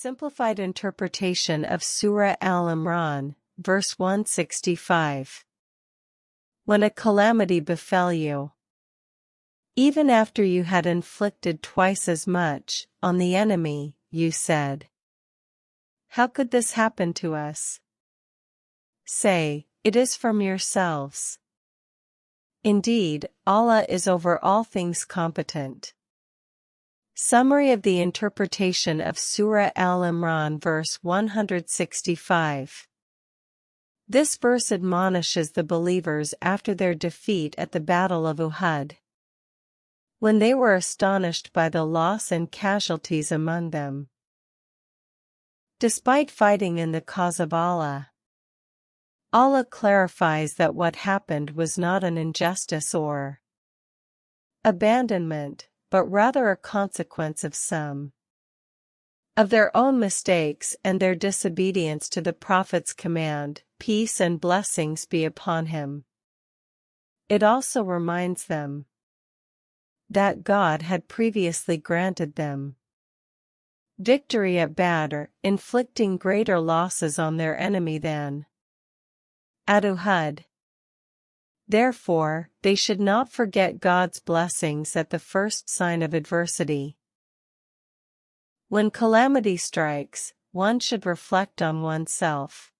Simplified interpretation of Surah Al-Imran, verse 165. When a calamity befell you, even after you had inflicted twice as much on the enemy, you said, "How could this happen to us?" Say, "It is from yourselves." Indeed, Allah is over all things competent. Summary of the interpretation of Surah Al-Imran verse 165. This verse admonishes the believers after their defeat at the Battle of Uhud, when they were astonished by the loss and casualties among them. Despite fighting in the cause of Allah, Allah clarifies that what happened was not an injustice or abandonment, but rather a consequence of some of their own mistakes and their disobedience to the Prophet's command, peace and blessings be upon him. It also reminds them that God had previously granted them victory at Badr, inflicting greater losses on their enemy than at Uhud. Therefore, they should not forget God's blessings at the first sign of adversity. When calamity strikes, one should reflect on oneself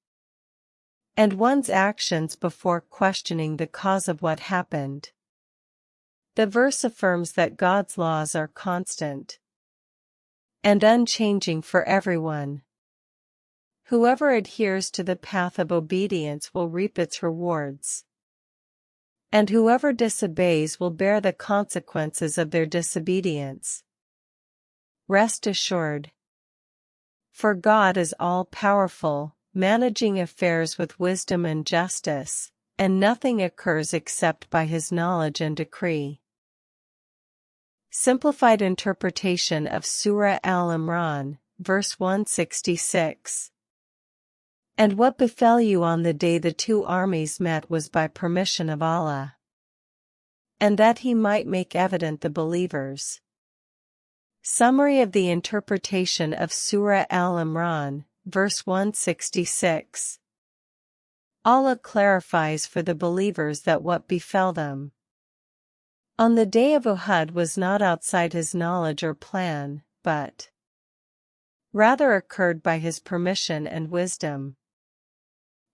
and one's actions before questioning the cause of what happened. The verse affirms that God's laws are constant and unchanging for everyone. Whoever adheres to the path of obedience will reap its rewards, and whoever disobeys will bear the consequences of their disobedience. Rest assured, for God is all-powerful, managing affairs with wisdom and justice, and nothing occurs except by His knowledge and decree. Simplified interpretation of Surah Al-Imran, verse 166. And what befell you on the day the two armies met was by permission of Allah, and that He might make evident the believers. Summary of the interpretation of Surah Al-Imran, verse 166. Allah clarifies for the believers that what befell them on the day of Uhud was not outside His knowledge or plan, but rather occurred by His permission and wisdom,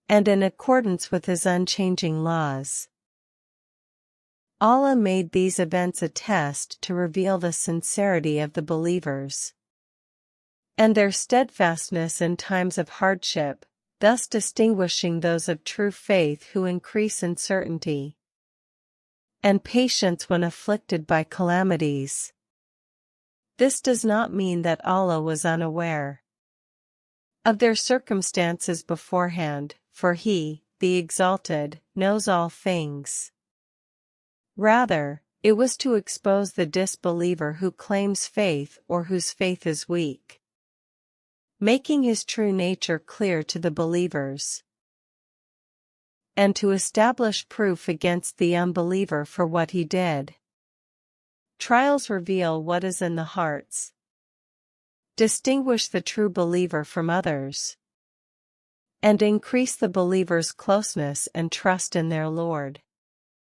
and in accordance with His unchanging laws. Allah made these events a test to reveal the sincerity of the believers and their steadfastness in times of hardship, thus distinguishing those of true faith who increase in certainty and patience when afflicted by calamities. This does not mean that Allah was unaware of their circumstances beforehand, for He, the Exalted, knows all things. Rather, it was to expose the disbeliever who claims faith or whose faith is weak, making his true nature clear to the believers, and to establish proof against the unbeliever for what he did. Trials reveal what is in the hearts, distinguish the true believer from others, and increase the believer's closeness and trust in their Lord.